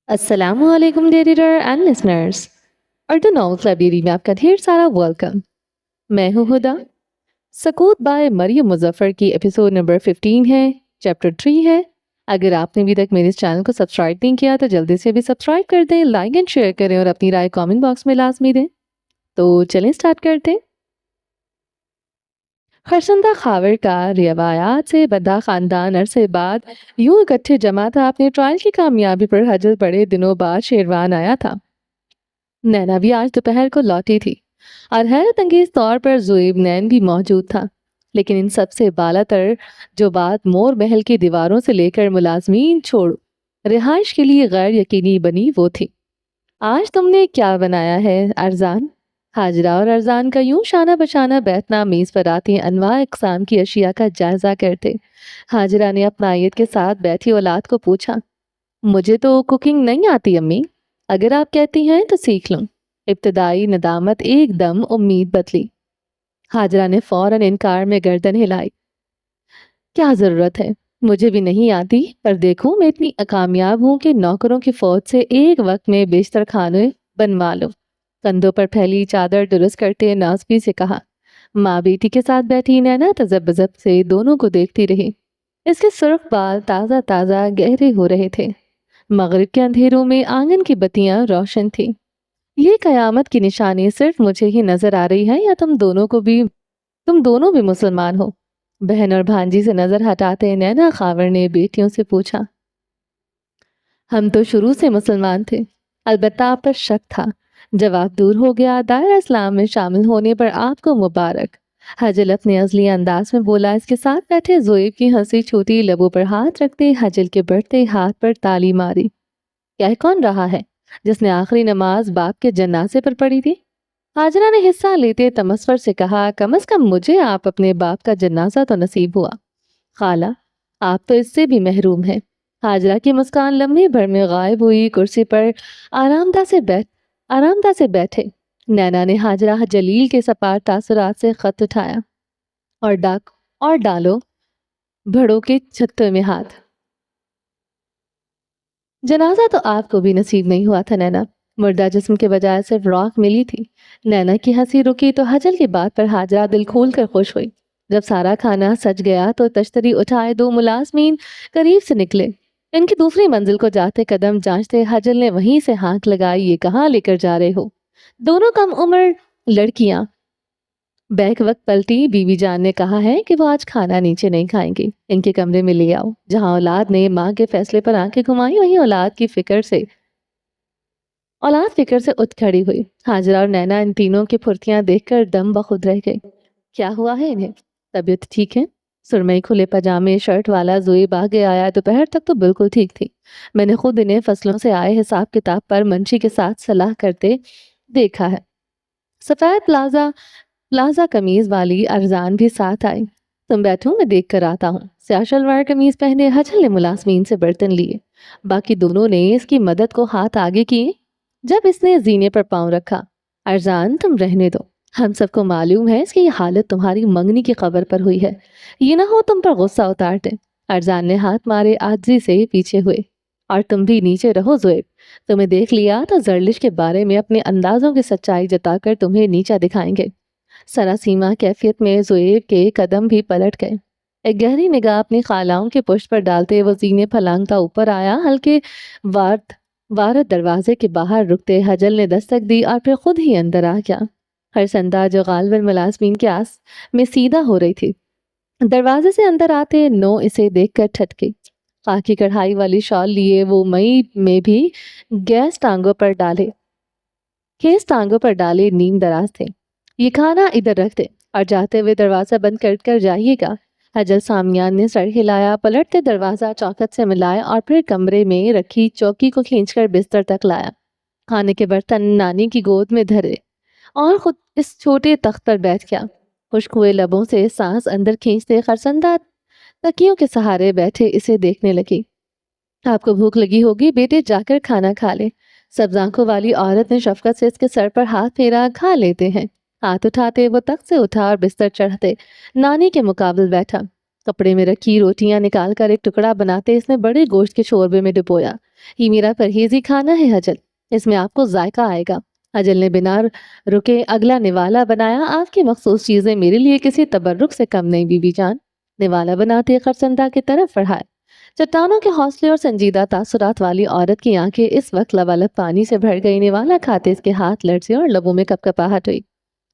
السلام علیکم dear reader and listeners, Urdu novel library میں آپ کا ڈھیر سارا ویلکم۔ میں ہوں ہدا۔ سکوت بائے مریم مظفر کی ایپیسوڈ نمبر 15 ہے، چیپٹر 3 ہے۔ اگر آپ نے ابھی تک میرے اس چینل کو سبسکرائب نہیں کیا تو جلدی سے بھی سبسکرائب کر دیں، لائک اینڈ شیئر کریں اور اپنی رائے کامنٹ باکس میں لازمی دیں۔ تو چلیں سٹارٹ کرتے ہیں۔ خرسندہ خاور کا روایات سے بندہ خاندان عرصے بعد یوں اکٹھے جمع تھا۔ اپنے ٹرائل کی کامیابی پر حجل بڑے دنوں بعد شیروان آیا تھا۔ نینا بھی آج دوپہر کو لوٹی تھی اور حیرت انگیز طور پر زویب نین بھی موجود تھا، لیکن ان سب سے بالا تر جو بات مور محل کی دیواروں سے لے کر ملازمین چھوڑ رہائش کے لیے غیر یقینی بنی وہ تھی۔ آج تم نے کیا بنایا ہے ارزان؟ حاجرہ اور ارزان کا یوں شانہ بشانہ بیٹھنا میز پر آتی انواع اقسام کی اشیاء کا جائزہ کرتے۔ حاجرہ نے اپنائیت کے ساتھ بیٹھی اولاد کو پوچھا، مجھے تو کوکنگ نہیں آتی امی، اگر آپ کہتی ہیں تو سیکھ لوں۔ ابتدائی ندامت ایک دم امید بدلی۔ حاجرہ نے فوراً انکار میں گردن ہلائی۔ کیا ضرورت ہے، مجھے بھی نہیں آتی، پر دیکھو میں اتنی کامیاب ہوں کہ نوکروں کی فوج سے ایک وقت میں بیشتر کھانے بنوا لوں۔ کندھوں پر پھیلی چادر درست کرتے نازبی سے کہا۔ ماں بیٹی کے ساتھ بیٹھی نینا تذبذب سے دونوں کو دیکھتی رہی۔ اس کے سرخ بال تازہ تازہ گہرے ہو رہے تھے۔ مغرب کے اندھیروں میں آنگن کی بتیاں روشن تھیں۔ یہ قیامت کی نشانی صرف مجھے ہی نظر آ رہی ہے یا تم دونوں بھی مسلمان ہو؟ بہن اور بھانجی سے نظر ہٹاتے نینا خاور نے بیٹیوں سے پوچھا۔ ہم تو شروع سے مسلمان تھے، البتہ آپ پر شک تھا۔ جواب دور ہو گیا۔ دائرہ اسلام میں شامل ہونے پر آپ کو مبارک، حجل اپنے ازلی انداز میں بولا۔ اس کے ساتھ بیٹھے زویب کی ہنسی چھوٹی لبوں پر ہاتھ رکھتے حجل کے بڑھتے ہاتھ پر تالی ماری۔ کہہ کون رہا ہے جس نے آخری نماز باپ کے جنازے پر پڑھی تھی؟ حاجرہ نے حصہ لیتے تمسفر سے کہا، کم از کم مجھے آپ اپنے باپ کا جنازہ تو نصیب ہوا۔ خالہ، آپ تو اس سے بھی محروم ہیں۔ حاجرہ کی مسکان لمحے بھر میں غائب ہوئی۔ کرسی پر آرام دہ سے بیٹھے نینا نے حاجرہ جلیل کے سپاٹ تاثرات سے خط اٹھایا اور ڈالو بھڑوں کے چھتوں میں ہاتھ۔ جنازہ تو آپ کو بھی نصیب نہیں ہوا تھا نینا، مردہ جسم کے بجائے صرف راکھ ملی تھی۔ نینا کی ہنسی رکی تو حجل کی بات پر حاجرہ دل کھول کر خوش ہوئی۔ جب سارا کھانا سج گیا تو تشتری اٹھائے دو ملازمین قریب سے نکلے۔ ان کی دوسری منزل کو جاتے قدم جانچتے حجل نے وہیں سے ہانک لگائی، یہ کہاں لے کر جا رہے ہو؟ دونوں کم عمر لڑکیاں۔ بیک وقت پلٹی بیوی جان نے کہا ہے کہ وہ آج کھانا نیچے نہیں کھائیں گی، ان کے کمرے میں لے آؤ۔ جہاں اولاد نے ماں کے فیصلے پر آنکھیں گھمائی وہیں اولاد فکر سے اٹھ کھڑی ہوئی۔ حاجرہ اور نینا ان تینوں کی پھرتیاں دیکھ کر دم بخود رہ گئے۔ کیا ہوا ہے انہیں؟ طبیعت ٹھیک ہے؟ سرمئی کھلے پاجامے شرٹ والا زویب آگے آیا۔ دوپہر تک تو بالکل ٹھیک تھی، میں نے خود انہیں فصلوں سے آئے حساب کتاب پر منشی کے ساتھ صلاح کرتے دیکھا ہے۔ سفید پلازا قمیض والی ارزان بھی ساتھ آئی۔ تم بیٹھو، میں دیکھ کر آتا ہوں۔ سیاہ شلوار قمیض پہنے حجل نے ملازمین سے برتن لیے۔ باقی دونوں نے اس کی مدد کو ہاتھ آگے کیے۔ جب اس نے زینے پر پاؤں رکھا، ارزان تم رہنے دو، ہم سب کو معلوم ہے اس کی یہ حالت تمہاری منگنی کی خبر پر ہوئی ہے، یہ نہ ہو تم پر غصہ اتارتے۔ ارزان نے ہاتھ مارے عاجزی سے پیچھے ہوئے۔ اور تم بھی نیچے رہو زویب، تمہیں دیکھ لیا تو زرلش کے بارے میں اپنے اندازوں کی سچائی جتا کر تمہیں نیچا دکھائیں گے۔ سراسیمہ کیفیت میں زویب کے قدم بھی پلٹ گئے۔ ایک گہری نگاہ اپنی خالاؤں کے پشت پر ڈالتے وہ زینے پھلانگتا اوپر آیا۔ ہلکے وارد دروازے کے باہر رکتے حجل نے دستک دی اور پھر خود ہی اندر آ گیا۔ خرسندہ جو غالباً ملازمین کے آس میں سیدھا ہو رہی تھی، دروازے سے اندر آتے نو اسے دیکھ کر ٹھٹکی۔ خاکی کڑھائی والی شال لیے وہ مئی میں بھی خیز ٹانگوں پر ڈالے نیم دراز تھے۔ یہ کھانا ادھر رکھ دے اور جاتے ہوئے دروازہ بند کر جائیے گا۔ حجل سامیان نے سر ہلایا، پلٹتے دروازہ چوکھٹ سے ملایا اور پھر کمرے میں رکھی چوکی کو کھینچ کر بستر تک لایا۔ کھانے کے برتن نانی کی گود میں دھرے اور خود اس چھوٹے تخت پر بیٹھ گیا۔ خشک ہوئے لبوں سے سانس اندر کھینچتے خرسندہ تکیوں کے سہارے بیٹھے اسے دیکھنے لگی۔ آپ کو بھوک لگی ہوگی بیٹے، جا کر کھانا کھا لے۔ سبز آنکھوں والی عورت نے شفقت سے اس کے سر پر ہاتھ پھیرا۔ کھا لیتے ہیں۔ ہاتھ اٹھاتے وہ تخت سے اٹھا اور بستر چڑھتے نانی کے مقابل بیٹھا۔ کپڑے میں رکھی روٹیاں نکال کر ایک ٹکڑا بناتے اس نے بڑے گوشت کے شوربے میں ڈبویا۔ یہ میرا پرہیزی کھانا ہے حجل، اس میں آپ کو ذائقہ آئے گا۔ حجل نے بنا رکے اگلا نوالا بنایا۔ آپ کی مخصوص چیزیں میرے لیے کسی تبرک سے کم نہیں بی بی جان۔ نوالا بناتے خرسندہ کی طرف بڑھائے۔ چٹانوں کے حوصلے اور سنجیدہ تاثرات والی عورت کی آنکھیں اس وقت لبالب پانی سے بھر گئی۔ نوالا کھاتے اس کے ہاتھ لرزے اور لبوں میں کپکپاہٹ ہوئی۔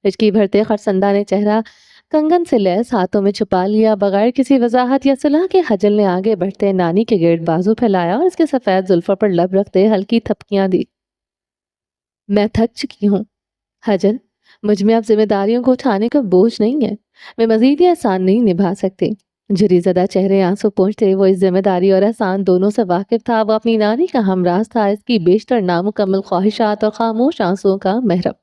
ہچکی بھرتے خرسندہ نے چہرہ کنگن سے لیس ہاتھوں میں چھپا لیا۔ بغیر کسی وضاحت یا صلاح کے حجل نے آگے بڑھتے نانی کے گرد بازو پھیلایا اور اس کے سفید زلفوں پر لب رکھتے ہلکی تھپکیاں دی۔ میں تھک چکی ہوں حجل، مجھ میں اب ذمہ داریوں کو اٹھانے کا بوجھ نہیں ہے۔ میں مزید یہ احسان نہیں نبھا سکتی۔ جھری زدہ چہرے آنسو پہنچتے وہ اس ذمہ داری اور احسان دونوں سے واقف تھا۔ وہ اپنی نانی کا ہمراز تھا، اس کی بیشتر نامکمل خواہشات اور خاموش آنسوؤں کا محرم۔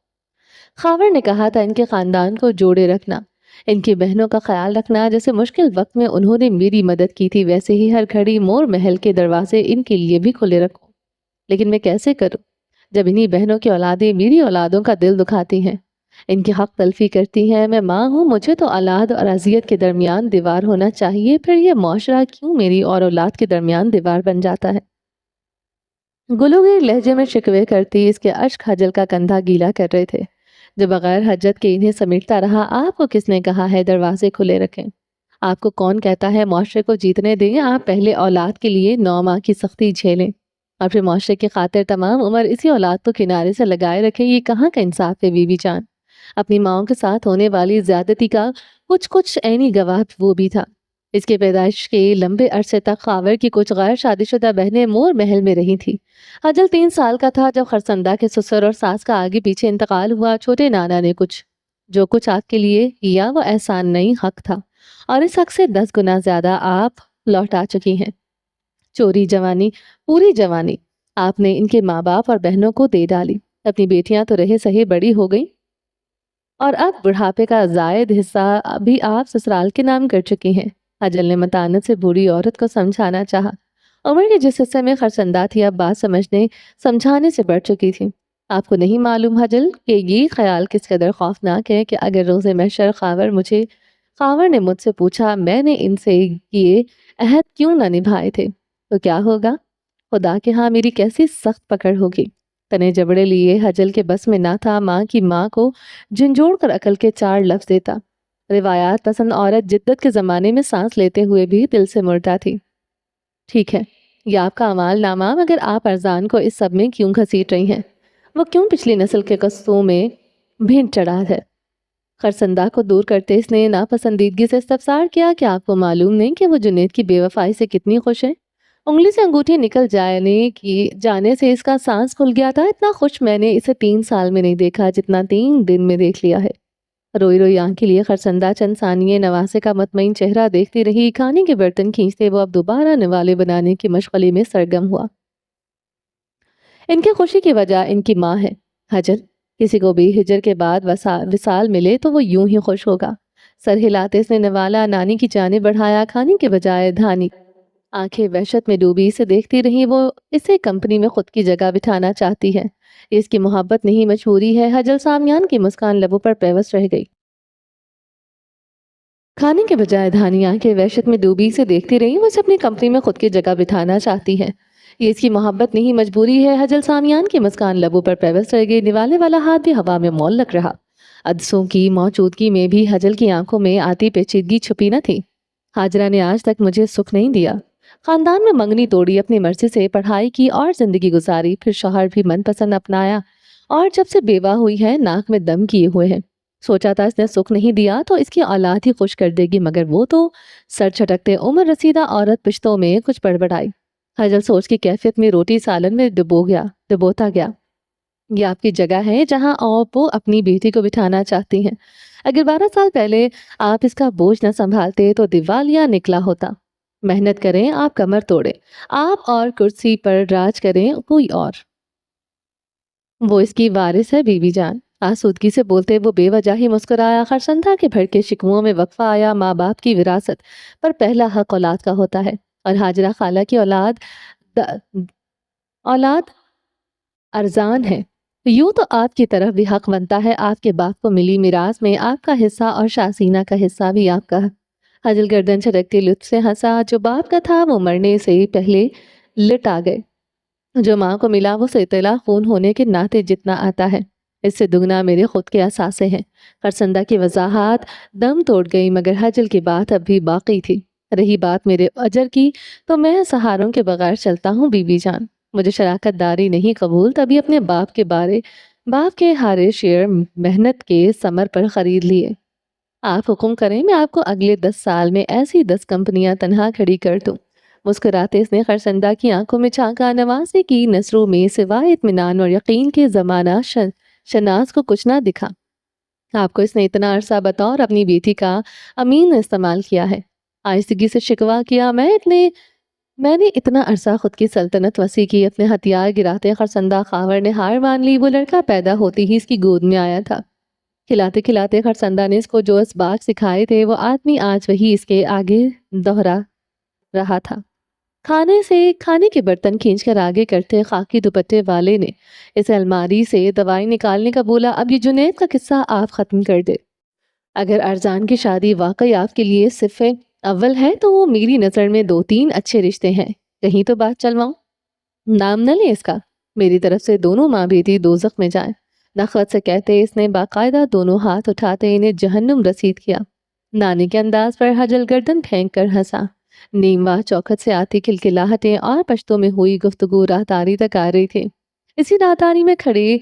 خاور نے کہا تھا ان کے خاندان کو جوڑے رکھنا، ان کی بہنوں کا خیال رکھنا۔ جیسے مشکل وقت میں انہوں نے میری مدد کی تھی، ویسے ہی ہر گھڑی مور محل کے دروازے ان کے لیے بھی کھلے رکھو۔ لیکن میں کیسے کروں جب انہی بہنوں کی اولادیں میری اولادوں کا دل دکھاتی ہیں، ان کی حق تلفی کرتی ہیں؟ میں ماں ہوں، مجھے تو اولاد اور اذیت کے درمیان دیوار ہونا چاہیے، پھر یہ معاشرہ کیوں میری اور اولاد کے درمیان دیوار بن جاتا ہے؟ گلوگیر لہجے میں شکوے کرتی اس کے اشک حجل کا کندھا گیلا کر رہے تھے، جو بغیر حجت کے انہیں سمیٹتا رہا۔ آپ کو کس نے کہا ہے دروازے کھلے رکھیں؟ آپ کو کون کہتا ہے معاشرے کو جیتنے دیں؟ آپ پہلے اولاد کے لیے 9 ماہ کی سختی جھیلیں اور پھر معاشرے کی خاطر تمام عمر اسی اولاد کو کنارے سے لگائے رکھیں۔ یہ کہاں کا انصاف ہے بی بی جان؟ اپنی ماؤں کے ساتھ ہونے والی زیادتی کا کچھ عینی گواہ وہ بھی تھا۔ اس کے پیدائش کے لمبے عرصے تک خاور کی کچھ غیر شادی شدہ بہنیں مور محل میں رہی تھی۔ حجل 3 سال کا تھا جب خرسندہ کے سسر اور ساس کا آگے پیچھے انتقال ہوا۔ چھوٹے نانا نے جو کچھ آپ کے لیے کیا وہ احسان نہیں، حق تھا، اور اس حق سے 10 گنا زیادہ آپ لوٹا چکی ہیں۔ چوری جوانی، پوری جوانی آپ نے ان کے ماں باپ اور بہنوں کو دے ڈالی۔ اپنی بیٹیاں تو رہے سہی بڑی ہو گئی، اور اب بڑھاپے کا زائد حصہ بھی آپ سسرال کے نام کر چکی ہیں۔ حجل نے متانت سے بوڑھی عورت کو سمجھانا چاہا۔ عمر کے جس حصے میں خرسندہ تھی اب بات سمجھانے سے بڑھ چکی تھی۔ آپ کو نہیں معلوم حجل کہ یہ خیال کس قدر خوفناک ہے کہ اگر روز محشر خاور نے مجھ سے پوچھا میں نے ان سے یہ عہد کیوں نہ نبھائے تھے تو کیا ہوگا؟ خدا کے ہاں میری کیسی سخت پکڑ ہوگی۔ تنے جبڑے لیے حجل کے بس میں نہ تھا ماں کی ماں کو جھنجھوڑ کر عقل کے 4 لفظ دیتا۔ روایات پسند عورت جدت کے زمانے میں سانس لیتے ہوئے بھی دل سے مردہ تھی۔ ٹھیک ہے، یہ آپ کا اعمال نامہ، مگر آپ ارزان کو اس سب میں کیوں گھسیٹ رہی ہیں؟ وہ کیوں پچھلی نسل کے قصوں میں بھینٹ چڑھا ہے؟ خرسندہ کو دور کرتے اس نے ناپسندیدگی سے استفسار کیا کہ آپ کو معلوم نہیں کہ وہ جنید کی بے وفائی سے کتنی خوش ہے؟ انگلی سے انگوٹھی نکل جانے سے اس کا سانس کھل گیا تھا۔ اتنا خوش میں نے اسے 3 سال میں نہیں دیکھا جتنا 3 دن میں دیکھ لیا ہے۔ روئی روئی آنکھ لیے خرسندہ چند ثانیے نواسے کا مطمئن چہرہ دیکھتی رہی۔ کھانے کے برتن کھینچتے وہ اب دوبارہ نوالے بنانے کی مشغلے میں سرگرم ہوا۔ ان کی خوشی کی وجہ ان کی ماں ہے حجل۔ کسی کو بھی ہجر کے بعد وصال ملے تو وہ یوں ہی خوش ہوگا۔ سر ہلاتے اس نے نوالا نانی کی جانب بڑھایا، کھانے کے بجائے دھانی۔ آنکھیں وحشت میں ڈوبی اسے دیکھتی رہی۔ وہ اسے کمپنی میں خود کی جگہ بٹھانا چاہتی ہے، اس کی محبت نہیں مجبوری ہے۔ حجل سامیان کی مسکان لبوں پر پیوست رہ گئی۔ کھانے کے بجائے دھانی آنکھیں وحشت میں ڈوبی اسے دیکھتی رہی۔ وہ اسے اپنی کمپنی میں خود کی جگہ بٹھانا چاہتی ہے، یہ اس کی محبت نہیں مجبوری ہے۔ حجل سامیان کی مسکان لبوں پر پیوست رہ گئی۔ نوالے والا ہاتھ بھی ہوا میں معلق رہا۔ عدسوں کی موجودگی میں بھی حجل کی آنکھوں میں آتی پیچیدگی چھپی نہ تھی۔ حاجرہ نے آج تک مجھے سکھ نہیں دیا۔ خاندان میں منگنی توڑی، اپنی مرضی سے پڑھائی کی اور زندگی گزاری، پھر شوہر بھی من پسند اپنایا، اور جب سے بیوہ ہوئی ہے ناک میں دم کیے ہوئے ہیں۔ سوچا تھا اس نے سکھ نہیں دیا تو اس کی اولاد ہی خوش کر دے گی، مگر وہ تو سر چھٹکتے عمر رسیدہ عورت پشتوں میں کچھ بڑبڑائی۔ حجل سوچ کی کیفیت میں روٹی سالن میں ڈبوتا گیا۔ یہ آپ کی جگہ ہے جہاں آپ وہ اپنی بیٹی کو بٹھانا چاہتی ہیں۔ اگر 12 سال پہلے آپ اس کا بوجھ نہ سنبھالتے تو دیوالیہ نکلا ہوتا۔ محنت کریں، آپ کمر توڑیں، آپ اور کرسی پر راج کریں کوئی اور۔ وہ اس کی وارث ہے بی بی جان۔ آسودگی سے بولتے وہ بے وجہ ہی مسکرایا۔ خرسندہ کے بھڑکے شکووں میں وقفہ آیا۔ ماں باپ کی وراثت پر پہلا حق اولاد کا ہوتا ہے، اور حاجرہ خالہ کی اولاد ارزان ہے۔ یوں تو آپ کی طرف بھی حق بنتا ہے۔ آپ کے باپ کو ملی میراث میں آپ کا حصہ اور شاسینہ کا حصہ بھی آپ کا حاجل گردن جھٹکتے لطف سے ہنسا۔ جو باپ کا تھا وہ مرنے سے پہلے لٹ آ گئے، جو ماں کو ملا وہ اطلاع خون ہونے کے ناطے جتنا آتا ہے، اس سے دگنا میرے خود کے اثاثے ہیں۔ خرسندہ کی وضاحت دم توڑ گئی، مگر حجل کی بات اب بھی باقی تھی۔ رہی بات میرے اجر کی تو میں سہاروں کے بغیر چلتا ہوں بی بی جان، مجھے شراکت داری نہیں قبول، تبھی اپنے باپ کے ہارے شیئر محنت کے ثمر پر خرید لیے۔ آپ حکم کریں، میں آپ کو اگلے 10 سال میں ایسی 10 کمپنیاں تنہا کھڑی کر دوں۔ مسکراتے اس نے خرسندہ کی آنکھوں میں جھانکا۔ نوازے کی نظروں میں سوائے اطمینان اور یقین کے زمانہ شناس کو کچھ نہ دکھا۔ آپ کو اس نے اتنا عرصہ بطور اپنی بیٹی کا امین استعمال کیا ہے۔ آہستگی سے شکوہ کیا، میں نے اتنا عرصہ خود کی سلطنت وسیع کی۔ اپنے ہتھیار گراتے خرسندہ خاور نے ہار مان لی۔ وہ لڑکا پیدا ہوتے ہی اس کی گود میں آیا تھا۔ کھلاتے کھلاتے خرسندہ نے اس کو جو اسباق سکھائے تھے وہ آدمی آج وہی اس کے آگے دہرا رہا تھا۔ کھانے کے برتن کھینچ کر آگے کرتے خاکی دوپٹے والے نے اسے الماری سے دوائی نکالنے کا بولا۔ اب یہ جنید کا قصہ آپ ختم کر دے۔ اگر ارزان کی شادی واقعی آپ کے لیے صف اول ہے تو وہ میری نظر میں 2-3 اچھے رشتے ہیں، کہیں تو بات چلواؤں۔ نام نہ لیں اس کا، میری طرف سے دونوں ماں بیٹی دوزخ میں جائیں۔ نخوت سے کہتے اس نے باقاعدہ دونوں ہاتھ اٹھاتے انہیں جہنم رسید کیا۔ نانے کے انداز پر حجل گردن پھینک کر ہنسا۔ نیموا چوکھٹ سے آتی کھلکھلاہٹیں اور پشتوں میں ہوئی گفتگو راہداری تک آ رہی تھی۔ اسی راہداری میں کھڑے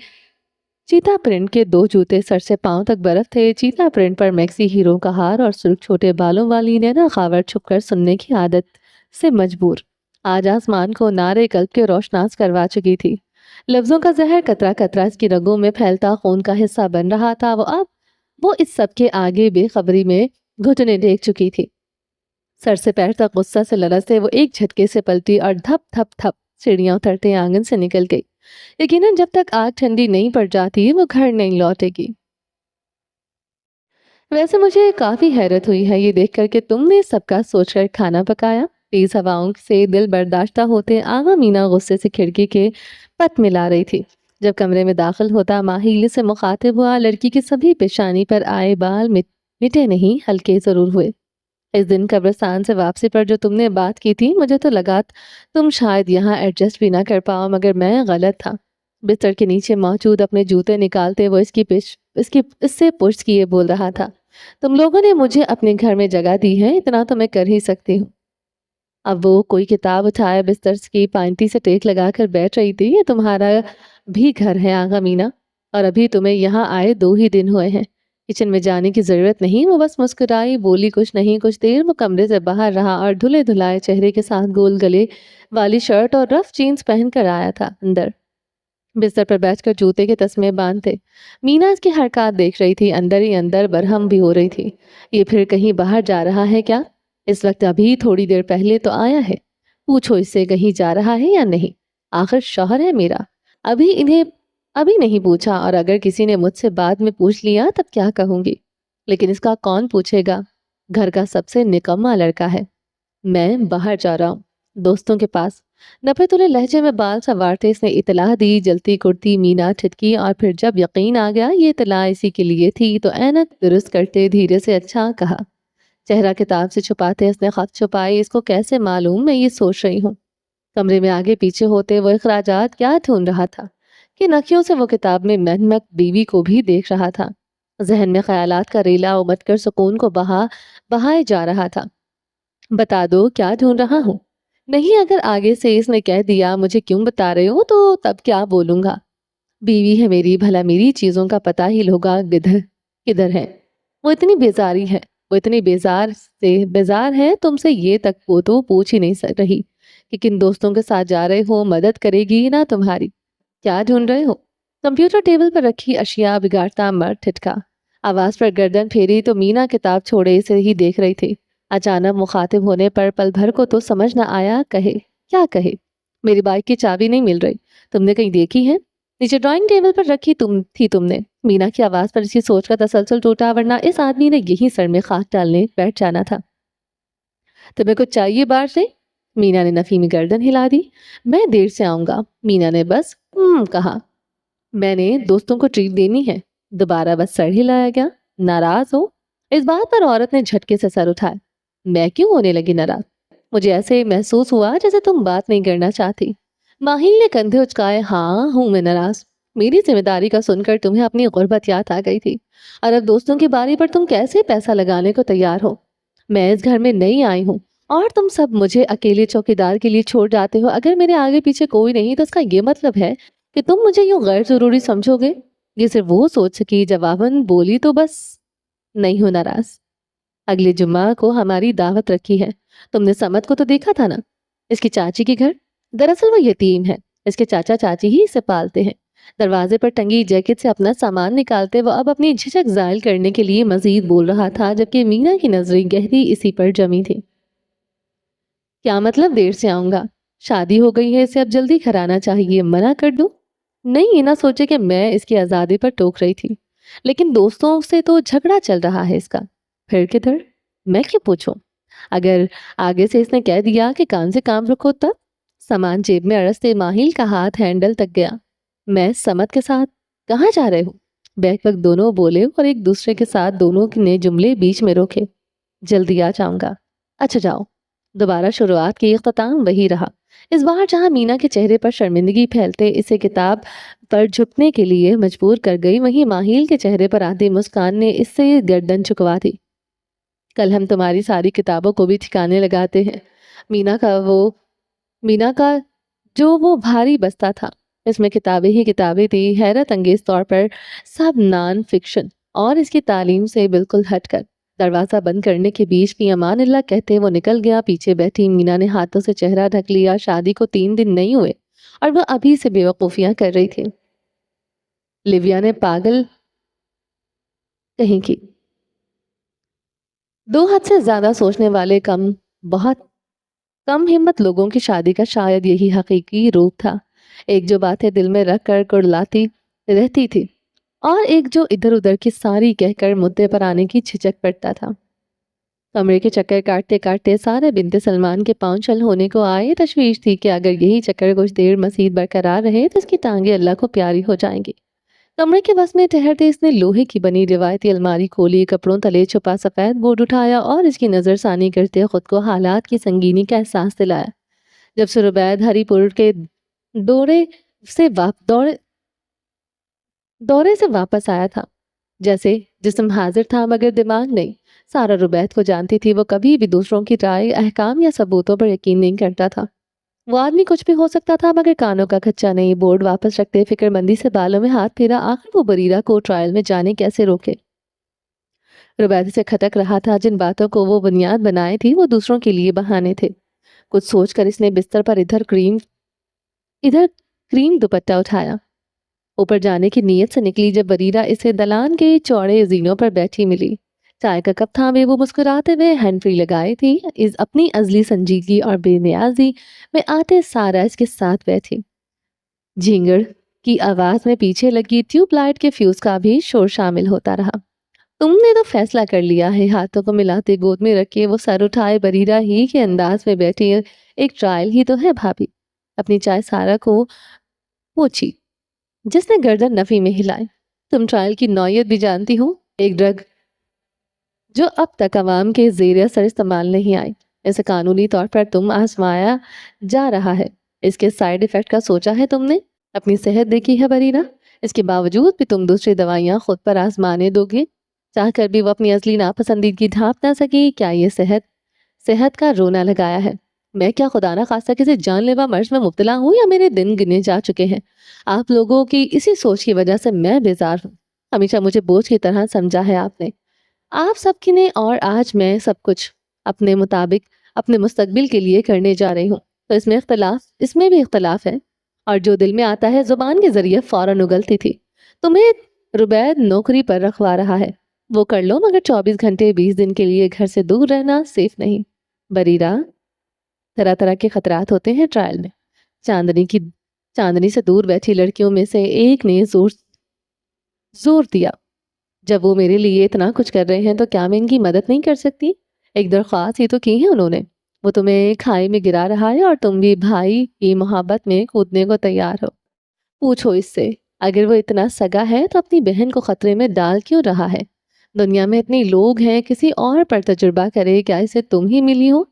چیتا پرنٹ کے 2 جوتے سر سے پاؤں تک برف تھے۔ چیتا پرنٹ پر میکسی ہیرو کا ہار اور سرخ چھوٹے بالوں والی نینا خاور چھپ کر سننے کی عادت سے مجبور آج آسمان کو نارے قلب کے روشناس کروا چکی تھی۔ لفظوں کا زہر قطرہ قطرہ اس کی رگوں میں پھیلتا خون کا حصہ بن رہا تھا۔ وہ اس سب کے آگے بے خبری میں گھٹنے ٹیک چکی تھی۔ سر سے پیر تک غصہ سے لرزتے وہ ایک جھٹکے سے پلٹی اور دھپ دھپ دھپ سیڑھیاں اترتے آنگن سے نکل گئی۔ یقیناً جب تک آگ ٹھنڈی نہیں پڑ جاتی وہ گھر نہیں لوٹے گی۔ ویسے مجھے کافی حیرت ہوئی ہے یہ دیکھ کر کہ تم نے سب کا سوچ کر کھانا پکایا۔ تیز ہواؤں سے دل برداشتہ ہوتے آغا مینا غصے سے کھڑکی کے پت ملا رہی تھی۔ جب کمرے میں داخل ہوتا ماہیل سے مخاطب ہوا، لڑکی کی سبھی پیشانی پر آئے بال مٹے نہیں، ہلکے ضرور ہوئے۔ اس دن قبرستان سے واپسی پر جو تم نے بات کی تھی، مجھے تو لگا تم شاید یہاں ایڈجسٹ بھی نہ کر پاؤ، مگر میں غلط تھا۔ بستر کے نیچے موجود اپنے جوتے نکالتے وہ اس سے پشت کیے بول رہا تھا۔ تم لوگوں نے مجھے اپنے گھر میں جگہ دی ہے، اتنا تو میں کر ہی سکتی ہوں۔ اب وہ کوئی کتاب اٹھائے بستر کی پائنٹی سے ٹیک لگا کر بیٹھ رہی تھی۔ یہ تمہارا بھی گھر ہے آغا مینا، اور ابھی تمہیں یہاں آئے 2 ہی دن ہوئے ہیں۔ کچن میں جانے کی ضرورت نہیں۔ وہ بس مسکرائی، بولی کچھ نہیں۔ کچھ دیر وہ کمرے سے باہر رہا اور دھلے دھلائے چہرے کے ساتھ گول گلے والی شرٹ اور رف جینز پہن کر آیا تھا اندر۔ بستر پر بیٹھ کر جوتے کے تسمے باندھتے مینا اس کی حرکات دیکھ رہی تھی، اندر ہی اندر برہم بھی ہو رہی تھی۔ یہ پھر کہیں باہر جا رہا ہے کیا؟ اس وقت ابھی تھوڑی دیر پہلے تو آیا ہے، پوچھو اس سے کہیں جا رہا ہے یا نہیں؟ آخر شوہر ہے میرا۔ ابھی نہیں پوچھا، اور اگر کسی نے مجھ سے بعد میں پوچھ لیا تب کیا کہوں گی؟ لیکن اس کا کون پوچھے گا؟ گھر کا سب سے نکما لڑکا ہے۔ میں باہر جا رہا ہوں، دوستوں کے پاس۔ نپے تلے لہجے میں بال سنوارتے اس نے اطلاع دی۔ جلتی کرتی مینا ٹھٹکی، اور پھر جب یقین آ گیا یہ اطلاع اسی کے لیے تھی تو اینک درست کرتے دھیرے سے اچھا کہا۔ چہرہ کتاب سے چھپاتے اس نے خط چھپائی۔ اس کو کیسے معلوم میں یہ سوچ رہی ہوں؟ کمرے میں آگے پیچھے ہوتے وہ اخراجات کیا ڈھونڈ رہا تھا کہ نکھیوں سے وہ کتاب میں محنت بیوی کو بھی دیکھ رہا تھا۔ ذہن میں خیالات کا ریلا امٹ کر سکون کو بہائے جا رہا تھا۔ بتا دو کیا ڈھونڈ رہا ہوں؟ نہیں، اگر آگے سے اس نے کہہ دیا مجھے کیوں بتا رہے ہو تو تب کیا بولوں گا؟ بیوی ہے میری، بھلا میری چیزوں کا پتہ ہی ہوگا کدھر ہے۔ وہ اتنی بیزار ہے تم سے، یہ تک وہ تو پوچھ ہی نہیں رہی کہ کن دوستوں کے ساتھ جا رہے ہو، مدد کرے گی نہ تمہاری۔ کیا ڈھونڈ رہے ہو؟ کمپیوٹر ٹیبل پر رکھی اشیاء بگاڑتا مرد ٹھٹکا۔ آواز پر گردن پھیری تو مینا کتاب چھوڑے اسے ہی دیکھ رہی تھی۔ اچانک مخاطب ہونے پر پل بھر کو تو سمجھ نہ آیا کیا کہے۔ میری بائک کی چابی نہیں مل رہی، تم نے کہیں دیکھی ہے؟ نیچے ڈرائنگ ٹیبل پر رکھی تم نے۔ مینا کی آواز پر اس کی سوچ کا تسلسل ٹوٹا، ورنہ اس آدمی نے یہی سر میں خاک ڈالنے بیٹھ جانا تھا۔ تمہیں کچھ چاہیے باہر سے؟ مینا نے نفی میں گردن ہلا دی۔ میں دیر سے آؤں گا، مینا نے بس کہا۔ میں نے دوستوں کو ٹریٹ دینی ہے۔ دوبارہ بس سر ہلایا گیا۔ ناراض ہو؟ اس بات پر عورت نے جھٹکے سے سر اٹھایا۔ میں کیوں ہونے لگی ناراض؟ مجھے ایسے محسوس ہوا جیسے تم بات نہیں کرنا چاہتی۔ ماہی نے کندھے اچکائے۔ ہاں ہوں میں ناراض، میری ذمہ داری کا سن کر تمہیں اپنی غربت یاد آ گئی تھی، اور اب دوستوں کی باری پر تم کیسے پیسہ لگانے کو تیار ہو؟ میں اس گھر میں نئی آئی ہوں اور تم سب مجھے اکیلے چوکیدار کے لیے چھوڑ جاتے ہو۔ اگر میرے آگے پیچھے کوئی نہیں تو اس کا یہ مطلب ہے کہ تم مجھے یوں غیر ضروری سمجھو گے؟ یہ صرف وہ سوچ سکی جواباً بولی تو بس۔ نہیں ہو ناراض، اگلے جمعہ کو ہماری دعوت رکھی ہے، تم نے سمت کو تو دیکھا تھا نا، اس کی چاچی کے گھر۔ دراصل وہ یتیم ہے، اس کے چاچا چاچی ہی اسے پالتے ہیں۔ دروازے پر ٹنگی جیکٹ سے اپنا سامان نکالتے وہ اب اپنی جھجک زائل کرنے کے لیے مزید بول رہا تھا، جبکہ مینا کی نظریں گہری اسی پر جمی تھی۔ کیا مطلب دیر سے آؤں گا؟ شادی ہو گئی ہے، اسے اب جلدی گھر آنا چاہیے، منع کر دوں؟ نہیں، یہ نہ سوچے کہ میں اس کی آزادی پر ٹوک رہی تھی، لیکن دوستوں سے تو جھگڑا چل رہا ہے اس کا۔ پھر کدھر؟ میں کیوں پوچھوں؟ اگر آگے سے اس نے کہہ دیا کہ کان سے کام رکھو تب؟ سامان جیب میں اڑستے ماہل کا ہاتھ ہینڈل تک گیا۔ میں سمت کے ساتھ؟ کہاں جا رہے ہو؟ بیک وقت دونوں بولے اور ایک دوسرے کے ساتھ دونوں نے جملے بیچ میں روکے۔ جلدی آ جاؤں گا۔ اچھا جاؤ۔ دوبارہ شروعات کی اختتام وہی رہا۔ اس بار جہاں مینا کے چہرے پر شرمندگی پھیلتے اسے کتاب پر جھکنے کے لیے مجبور کر گئی، وہیں ماہیل کے چہرے پر آتی مسکان نے اس سے گردن جھکوا دی۔ کل ہم تمہاری ساری کتابوں کو بھی ٹھکانے لگاتے ہیں۔ مینا کا جو وہ بھاری بستہ تھا، اس میں کتابیں ہی کتابیں تھی، حیرت انگیز طور پر سب نان فکشن، اور اس کی تعلیم سے بالکل ہٹ کر۔ دروازہ بند کرنے کے بیچ بھی امان اللہ کہتے وہ نکل گیا۔ پیچھے بیٹھی مینا نے ہاتھوں سے چہرہ ڈھک لیا۔ شادی کو 3 دن نہیں ہوئے اور وہ ابھی سے بے وقوفیاں کر رہی تھی۔ لیویا نے پاگل کہیں کی۔ 2 حد سے زیادہ سوچنے والے بہت کم ہمت لوگوں کی شادی کا شاید یہی حقیقی روپ تھا۔ ایک جو باتیں دل میں رکھ کر کڑلاتی رہتی تھی، اور ایک جو ادھر ادھر کی ساری کہہ کر مدعے پر آنے کی جھجک پڑتا تھا۔ کمرے کے چکر کاٹتے کاٹتے سارے بنت سلمان کے پاؤں چل ہونے کو آئے۔ تشویش تھی کہ اگر یہی چکر کچھ دیر مزید برقرار رہے تو اس کی ٹانگیں اللہ کو پیاری ہو جائیں گی۔ کمرے کے بس میں ٹہرتے اس نے لوہے کی بنی روایتی الماری کھولی، کپڑوں تلے چھپا سفید بورڈ اٹھایا اور اس کی نظر ثانی کرتے خود کو حالات کی سنگینی کا احساس دلایا۔ جب سر عبید ہری پور کے دورے سے واپس آیا تھا، جیسے جسم حاضر تھا مگر دماغ نہیں۔ سارا ربید کو جانتی تھی، وہ کبھی بھی دوسروں کی رائے، احکام یا ثبوتوں پر یقین نہیں کرتا تھا۔ وہ آدمی کچھ بھی ہو سکتا تھا مگر کانوں کا کچا نہیں۔ بورڈ واپس رکھتے فکر مندی سے بالوں میں ہاتھ پھیرا۔ آخر وہ بریرہ کو ٹرائل میں جانے کیسے روکے؟ ربید سے کھٹک رہا تھا، جن باتوں کو وہ بنیاد بنائے تھی وہ دوسروں کے لیے بہانے تھے۔ کچھ سوچ کر اس نے بستر پر ادھر کریم دوپٹہ اٹھایا، اوپر جانے کی نیت سے نکلی جب بریرہ اسے دلان کے چوڑے زینوں پر بیٹھی ملی۔ چائے کا کپ تھامے وہ مسکراتے ہوئے ہینڈ فری لگائے تھی، اپنی ازلی سنجیدگی اور بے نیازی میں آتے سارا اس کے ساتھ بیٹھی۔ جھینگڑ کی آواز میں پیچھے لگی ٹیوب لائٹ کے فیوز کا بھی شور شامل ہوتا رہا۔ تم نے تو فیصلہ کر لیا ہے۔ ہاتھوں کو ملاتے گود میں رکھے وہ سر اٹھائے بریرہ ہی کے انداز میں بیٹھی۔ ایک ٹرائل ہی تو ہے بھابھی۔ اپنی چائے سارا کو پوچھی، جس نے گردن نفی میں ہلائے۔ تم ٹرائل کی نوعیت بھی جانتی ہو، ایک ڈرگ جو اب تک عوام کے زیر اثر استعمال نہیں آئی۔ اسے قانونی طور پر تم آزمایا جا رہا ہے۔ اس کے سائیڈ ایفیکٹ کا سوچا ہے تم نے؟ اپنی صحت دیکھی ہے بریرہ؟ اس کے باوجود بھی تم دوسری دوائیاں خود پر آزمانے دو گے؟ چاہ کر بھی وہ اپنی اصلی ناپسندیدگی ڈھانپ نہ سکی۔ کیا یہ صحت کا رونا لگایا ہے؟ میں کیا خدا نہ خواستہ کسی جان لیوا مرض میں مبتلا ہوں یا میرے دن گنے جا چکے ہیں؟ آپ لوگوں کی اسی سوچ کی وجہ سے میں بیزار ہوں۔ ہمیشہ مجھے بوجھ کی طرح سمجھا ہے آپ نے، آپ سب کی نے، اور آج میں سب کچھ اپنے مطابق اپنے مستقبل کے لیے کرنے جا رہی ہوں۔ تو اس میں بھی اختلاف ہے، اور جو دل میں آتا ہے زبان کے ذریعے فوراً اگلتی تھی۔ تمہیں ربید نوکری پر رکھوا رہا ہے، وہ کر لو، مگر 24 گھنٹے 20 دن کے لیے گھر سے دور رہنا سیف نہیں۔ بریرہ، طرح طرح کے خطرات ہوتے ہیں ٹرائل میں۔ چاندنی سے دور بیٹھی لڑکیوں میں سے ایک نے زور دیا، جب وہ میرے لیے اتنا کچھ کر رہے ہیں تو کیا میں ان کی مدد نہیں کر سکتی؟ ایک درخواست ہی تو کی ہے انہوں نے۔ وہ تمہیں کھائی میں گرا رہا ہے اور تم بھی بھائی کی محبت میں کودنے کو تیار ہو۔ پوچھو اس سے، اگر وہ اتنا سگا ہے تو اپنی بہن کو خطرے میں ڈال کیوں رہا ہے؟ دنیا میں اتنے لوگ ہیں، کسی اور پر تجربہ کرے، کیا اسے تم ہی ملی ہو؟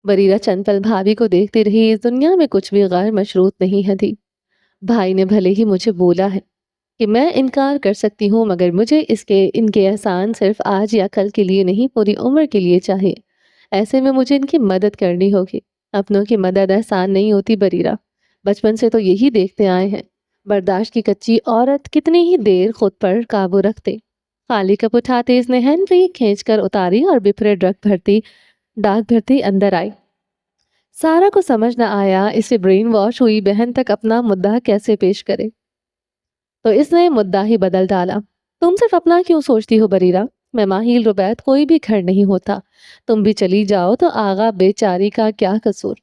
بریرہ چند پل بھابھی کو دیکھتی رہی، اس دنیا میں کچھ بھی غیر مشروط نہیں ہے تھی۔ بھائی نے بھلے ہی مجھے بولا ہے کہ میں انکار کر سکتی ہوں، مگر مجھے ان کے احسان صرف آج یا کل کے لیے نہیں، پوری عمر کے لیے چاہیے۔ ایسے میں مجھے ان کی مدد کرنی ہوگی۔ اپنوں کی مدد احسان نہیں ہوتی بریرہ، بچپن سے تو یہی دیکھتے آئے ہیں۔ برداشت کی کچی عورت کتنی ہی دیر خود پر قابو رکھتے۔ خالی کپ اٹھاتے اس نے ہینڈری کھینچ کر اتاری اور بپھرے ڈاک بھرتی اندر آئی۔ سارا کو سمجھ نہ آیا اسے برین واش ہوئی بہن تک اپنا مدعا کیسے پیش کرے، تو اس نے مدعا ہی بدل ڈالا۔ تم صرف اپنا کیوں سوچتی ہو بریرہ؟ میں ماہیل ربیت کوئی بھی گھر نہیں ہوتا، تم بھی چلی جاؤ تو آغا بیچاری کا کیا قصور؟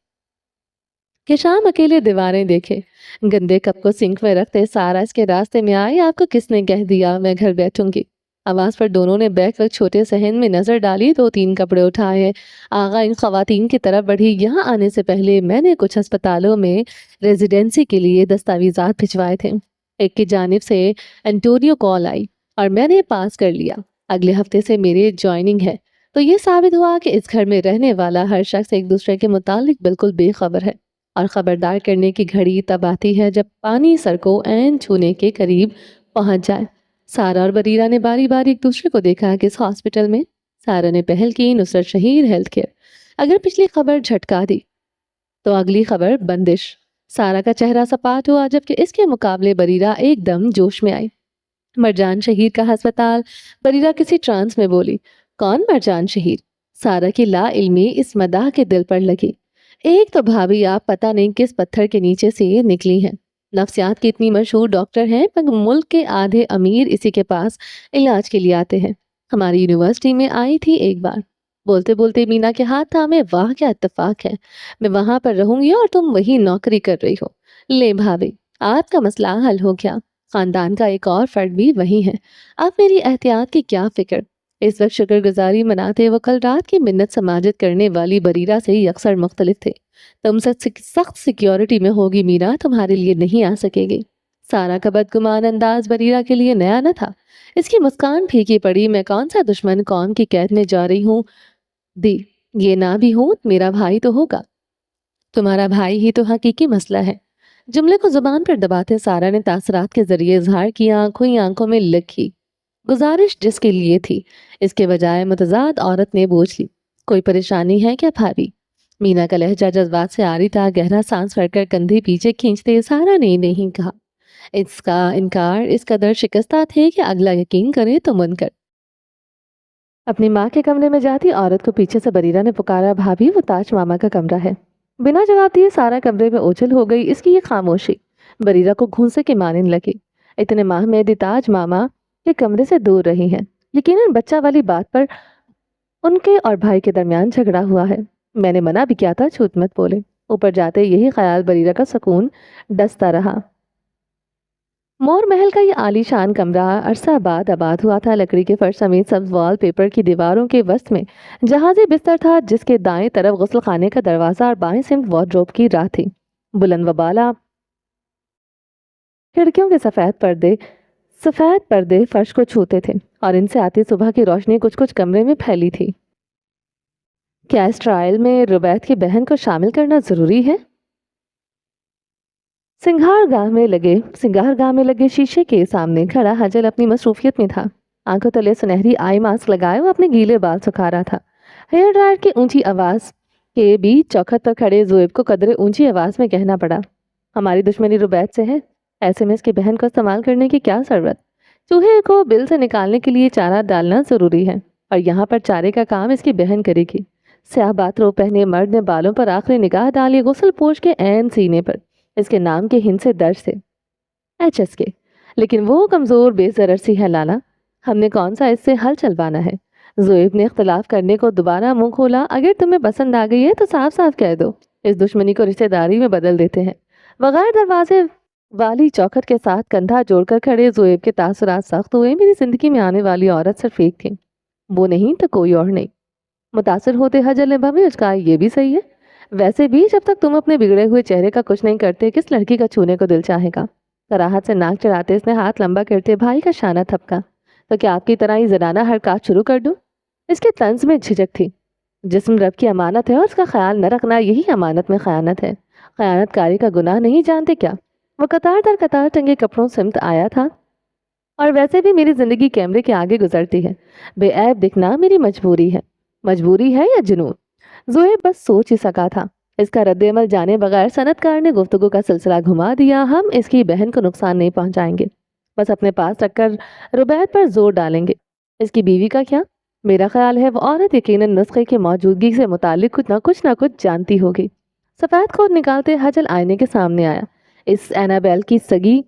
کہ شام اکیلے دیواریں دیکھے، گندے کپ کو سنک میں رکھتے سارا اس کے راستے میں آئی۔ آپ کو کس نے کہہ دیا میں گھر بیٹھوں گی؟ آواز پر دونوں نے بیک وقت چھوٹے صحن میں نظر ڈالی، 2-3 کپڑے اٹھائے۔ آغا ان خواتین کی طرف بڑھی، یہاں آنے سے پہلے میں نے کچھ ہسپتالوں میں ریزیڈنسی کے لیے دستاویزات بھجوائے تھے۔ ایک کی جانب سے انٹونیو کال آئی اور میں نے پاس کر لیا، اگلے ہفتے سے میری جوائننگ ہے۔ تو یہ ثابت ہوا کہ اس گھر میں رہنے والا ہر شخص ایک دوسرے کے متعلق بالکل بے خبر ہے، اور خبردار کرنے کی گھڑی تب آتی ہے جب پانی سر کو عین چھونے کے قریب پہنچ جائے۔ سارا اور بریرہ نے باری باری ایک دوسرے کو دیکھا کہ اس ہاسپٹل میں سارا نے پہل کی، نصرت شہید ہیلتھ کیئر۔ اگر پچھلی خبر جھٹکا دی تو اگلی خبر بندش۔ سارا کا چہرہ سپاٹ ہوا، جبکہ اس کے مقابلے بریرہ ایک دم جوش میں آئی۔ مرجان شہید کا ہسپتال؟ بریرہ کسی ٹرانس میں بولی۔ کون مرجان شہید؟ سارا کی لا علمی اس مداح کے دل پر لگی۔ ایک تو بھابھی آپ پتہ نہیں کس پتھر کے نیچے سے یہ نکلی ہیں، نفسیات کی اتنی مشہور ڈاکٹر ہیں، مگر ملک کے آدھے امیر اسی کے پاس علاج کے لیے آتے ہیں۔ ہماری یونیورسٹی میں آئی تھی ایک بار۔ بولتے بولتے مینا کے ہاتھ تھامے، واہ کیا اتفاق ہے، میں وہاں پر رہوں گی اور تم وہی نوکری کر رہی ہو۔ لے بھابھی، آپ کا مسئلہ حل ہو گیا، خاندان کا ایک اور فرد بھی وہی ہے، اب میری احتیاط کی کیا فکر؟ اس وقت شکر گزاری مناتے وہ کل رات کی منت سماجت کرنے والی بریرہ سے یکسر مختلف تھے۔ تم سخت سیکیورٹی میں ہوگی مینا، تمہارے لیے نہیں آ سکے گی۔ سارا کا بدگمان انداز بریرہ کے لیے نیا نہ تھا۔ اس کی مسکان پھیکی پڑی، میں کون سا دشمن قوم کی قید میں جا رہی ہوں؟ دی یہ نہ بھی ہوں میرا بھائی تو ہوگا، تمہارا بھائی ہی تو حقیقی مسئلہ ہے۔ جملے کو زبان پر دباتے سارا نے تاثرات کے ذریعے اظہار کیا، آنکھوں ہی آنکھوں میں لکھی گزارش جس کے لیے تھی، اس کے بجائے متضاد عورت نے بوجھ لی۔ کوئی پریشانی ہے کیا بھابھی؟ مینا کا لہجہ جذبات سے آری تھا، گہرا سانس بھر کر کندھے پیچھے کھینچتے سارا نے نہیں کہا۔ اس کا انکار اس قدر شکستہ تھے کہ اگلا یقین کرے تو منکر۔ اپنی ماں کے کمرے میں جاتی عورت کو پیچھے سے بریرہ نے پکارا، بھابھی وہ تاج ماما کا کمرہ ہے۔ بنا جواب دیے سارا کمرے میں اوجھل ہو گئی، اس کی یہ خاموشی بریرہ کو گھونسے کے مانند لگی۔ اتنے ماہ میں تاج ماما کے کمرے سے دور رہی ہیں، یقیناً بچہ والی بات پر ان کے اور بھائی کے درمیان جھگڑا ہوا ہے۔ میں نے منع بھی کیا تھا، جھوٹ مت بولے۔ اوپر جاتے یہی خیال بریرہ کا سکون ڈستا رہا۔ مور محل کا یہ عالی شان کمرہ عرصہ بعد آباد ہوا تھا۔ لکڑی کے فرش سمیت سبز وال پیپر کی دیواروں کے وسط میں جہازی بستر تھا، جس کے دائیں طرف غسل خانے کا دروازہ اور بائیں سمت وارڈروب کی راہ تھی۔ بلند و بالا کھڑکیوں کے سفید پردے فرش کو چھوتے تھے اور ان سے آتی صبح کی روشنی کچھ کچھ کمرے میں پھیلی تھی۔ کیا اس ٹرائل میں ربیت کی بہن کو شامل کرنا ضروری ہے؟ سنگھار گاہ میں لگے شیشے کے سامنے کھڑا حجل اپنی مصروفیت میں تھا۔ آنکھوں تلے سنہری آئی ماسک لگائے وہ اپنے گیلے بال سکھا رہا تھا۔ ہیئر ڈرائر کی اونچی آواز کے بیچ چوکھٹ پر کھڑے زویب کو قدرے اونچی آواز میں کہنا پڑا، ہماری دشمنی ربیت سے ہے، ایسے میں اس کی بہن کو استعمال کرنے کی کیا ضرورت؟ چوہے کو بل سے نکالنے کے لیے چارہ ڈالنا ضروری ہے، اور یہاں پر چارے کا کام اس کی بہن کرے گی۔ سیاہ باترو پہنے مرد نے بالوں پر آخری نگاہ ڈالی، غسل پوش کے عین سینے پر اس کے نام کے ہند سے درج سے HSK، لیکن وہ کمزور بے ضرر سی ہے لالا، ہم نے کون سا اس سے حل چلوانا ہے؟ زویب نے اختلاف کرنے کو دوبارہ منہ کھولا، اگر تمہیں پسند آ گئی ہے تو صاف صاف کہہ دو، اس دشمنی کو رشتہ داری میں بدل دیتے ہیں۔ بغیر دروازے والی چوکھٹ کے ساتھ کندھا جوڑ کر کھڑے زویب کے تاثرات سخت ہوئے۔ میری زندگی میں آنے والی عورت صرف ایک تھی، وہ نہیں تو کوئی اور نہیں۔ متاثر ہوتے حجل نے بھویں کہا، یہ بھی صحیح ہے، ویسے بھی جب تک تم اپنے بگڑے ہوئے چہرے کا کچھ نہیں کرتے کس لڑکی کا چھونے کو دل چاہے گا؟ کراہت سے ناک چڑھاتے اس نے ہاتھ لمبا کرتے بھائی کا شانہ تھپکا۔ تو کیا آپ کی طرح ہی زنانہ حرکات شروع کر دوں؟ اس کے طنز میں جھجک تھی۔ جسم رب کی امانت ہے اور اس کا خیال نہ رکھنا یہی امانت میں خیانت ہے۔ خیانت کاری کا گناہ نہیں جانتے کیا؟ وہ قطار در قطار ٹنگے کپڑوں سمت آیا تھا۔ اور ویسے بھی میری زندگی کیمرے کے آگے گزرتی ہے، بے عیب دکھنا میری مجبوری ہے۔ مجبوری ہے یا جنون؟ زویب بس سوچ ہی سکا تھا۔ اس کا رد عمل جانے بغیر صنعت کار نے گفتگو کا سلسلہ گھما دیا۔ ہم اس کی بہن کو نقصان نہیں پہنچائیں گے، بس اپنے پاس رکھ کر ربیعت پر زور ڈالیں گے۔ اس کی بیوی کا کیا؟ میرا خیال ہے وہ عورت یقیناً نسخے کی موجودگی سے متعلق کچھ نہ کچھ جانتی ہوگی۔ سفید کوٹ نکالتے حجل آئینے کے سامنے آیا۔ اس اینابیل کی سگی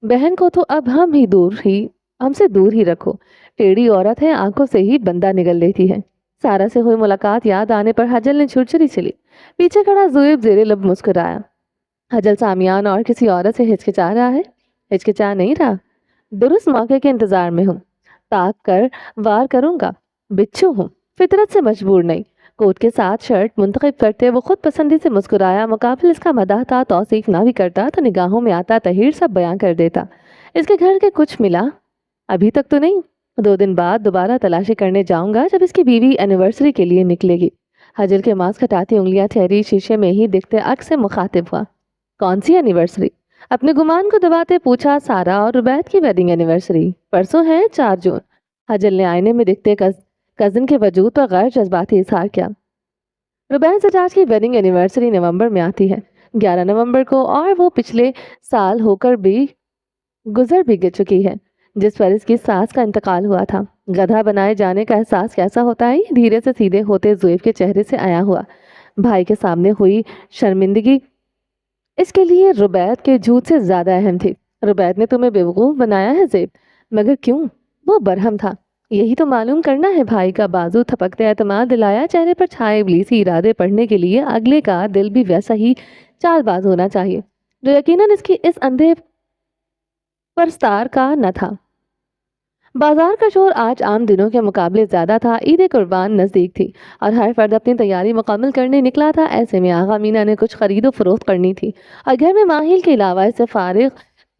بہن کو تو اب ہم سے دور ہی رکھو۔ ٹیڑھی عورت ہے، آنکھوں سے ہی بندہ نگل لیتی ہے۔ سارا سے ہوئی ملاقات یاد آنے پر حجل نے چھرچری چلی۔ پیچھے کھڑا زویب زیر لب مسکرایا۔ حجل سامیان اور کسی عورت سے ہچکچا رہا ہے؟ ہچکچا نہیں رہا، درست موقع کے انتظار میں ہوں، تاک کر وار کروں گا۔ بچھو ہوں، فطرت سے مجبور نہیں۔ کوٹ کے ساتھ شرٹ منتخب کرتے وہ خود پسندی سے مسکرایا۔ مقابل اس کا مداح تھا، توصیف نہ بھی کرتا تو نگاہوں میں آتا تحیر سب بیان کر دیتا۔ اس کے گھر کے کچھ ملا؟ ابھی تک تو نہیں، 2 دن بعد دوبارہ تلاشی کرنے جاؤں گا جب اس کی بیوی اینیورسری کے لیے نکلے گی۔ حجل کے ماسک ہٹاتی انگلیاں ٹھہری، شیشے میں ہی دکھتے عکس سے مخاطب ہوا۔ کون سی اینیورسری؟ اپنے گمان کو دباتے پوچھا۔ سارا اور ربیعت کی ویڈنگ اینیورسری پرسوں ہے، 4 جون۔ حجل نے آئینے میں دکھتے کزن کے وجود پر غیر جذباتی اظہار کیا۔ ربیعت زجاج کی ویڈنگ اینیورسری نومبر میں آتی ہے، 11 نومبر کو، اور وہ پچھلے سال ہو کر بھی گزر بھی چکی ہے، جس پر اس کی ساس کا انتقال ہوا تھا۔ گدھا بنائے جانے کا احساس کیسا ہوتا ہے؟ دھیرے سے سیدھے ہوتے زویب کے چہرے سے آیا ہوا۔ بھائی کے سامنے ہوئی شرمندگی اس کے لیے ربیعت کے جھوٹ سے زیادہ اہم تھی۔ ربیعت نے تمہیں بیوقوف بنایا ہے زیب؟ مگر کیوں؟ وہ برہم تھا، یہی تو معلوم کرنا ہے۔ بھائی کا بازو تھپکتے اعتماد دلایا۔ چہرے پر چھائے ابلیسی ارادے پڑھنے کے لیے اگلے کا دل بھی ویسا ہی چال باز ہونا چاہیے، جو یقیناً اس کی اس اندھے پرستار کا نہ تھا۔ بازار کا شور آج عام دنوں کے مقابلے زیادہ تھا۔ عید قربان نزدیک تھی اور ہر فرد اپنی تیاری مکمل کرنے نکلا تھا۔ ایسے میں آغا مینا نے کچھ خرید و فروخت کرنی تھی اور گھر میں ماہیل کے علاوہ اس سے فارغ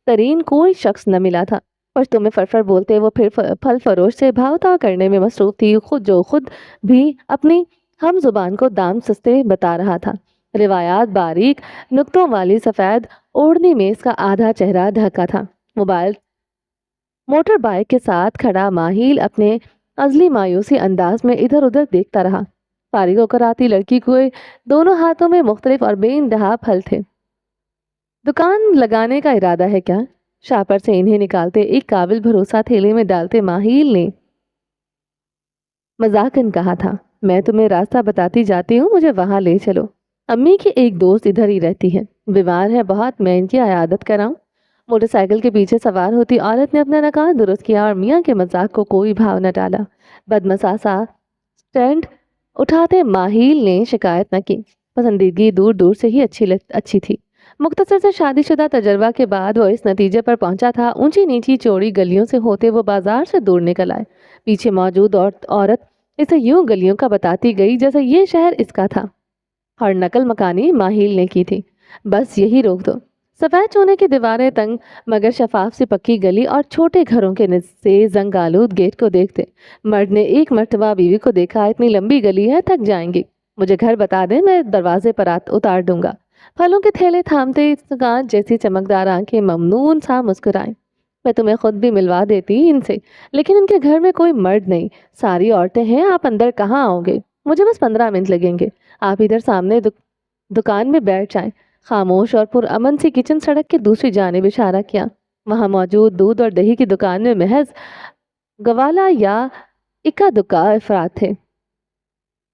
ترین کوئی شخص نہ ملا تھا۔ پشتو میں فرفر بولتے وہ پھر پھل فروش سے بھاؤ تاؤ کرنے میں مصروف تھی، خود بھی اپنی ہم زبان کو دام سستے بتا رہا تھا۔ روایات باریک نقطوں والی سفید اوڑھنی میں اس کا آدھا چہرہ ڈھکا تھا۔ موٹر بائیک کے ساتھ کھڑا ماہیل اپنے ازلی مایوسی انداز میں ادھر ادھر دیکھتا رہا۔ فارغ ہو کر آتی لڑکی کو دونوں ہاتھوں میں مختلف اور بے انتہا پھل تھے۔ دکان لگانے کا ارادہ ہے کیا؟ شاپر سے انہیں نکالتے ایک قابل بھروسہ تھیلے میں ڈالتے ماہیل نے مذاقن کہا تھا، میں تمہیں راستہ بتاتی جاتی ہوں، مجھے وہاں لے چلو۔ امی کی ایک دوست ادھر ہی رہتی ہے، بیمار ہے بہت، میں ان کی عیادت کراؤں؟ موٹر سائیکل کے پیچھے سوار ہوتی عورت نے اپنا نکال درست کیا اور میاں کے مذاق کو کوئی بھاؤ نہ ڈالا۔ بدمساسا سٹینڈ اٹھاتے ماہیل نے شکایت نہ کی، پسندیدگی دور دور سے ہی اچھی تھی۔ مختصر سے شادی شدہ تجربہ کے بعد وہ اس نتیجے پر پہنچا تھا۔ اونچی نیچی چوڑی گلیوں سے ہوتے وہ بازار سے دور نکل آئے۔ پیچھے موجود عورت اسے یوں گلیوں کا بتاتی گئی جیسے یہ شہر اس کا تھا اور نقل مکانی ماہیل نے کی تھی۔ بس یہی روک دو۔ سفید چونے کی دیواریں، تنگ مگر شفاف سی پکی گلی اور چھوٹے گھروں کے سے زنگ آلود گیٹ کو دیکھتے مرد نے ایک مرتبہ بیوی کو دیکھا، اتنی لمبی گلی ہے، تھک جائیں گی، مجھے گھر بتا دیں، میں دروازے پر اتار دوں گا۔ پھلوں کے تھیلے تھامتے کانچ جیسی چمکدار آنکھیں ممنون سا مسکرائیں۔ میں تمہیں خود بھی ملوا دیتی ان سے، لیکن ان کے گھر میں کوئی مرد نہیں، ساری عورتیں ہیں، آپ اندر کہاں آؤ گے؟ مجھے بس 15 منٹ لگیں گے، آپ ادھر سامنے دکان میں بیٹھ جائیں۔ خاموش اور پرامن سی کچن سڑک کے دوسری جانب اشارہ کیا۔ وہاں موجود دودھ اور دہی کی دکان میں محض گوالا یا اکا دکا افراد تھے۔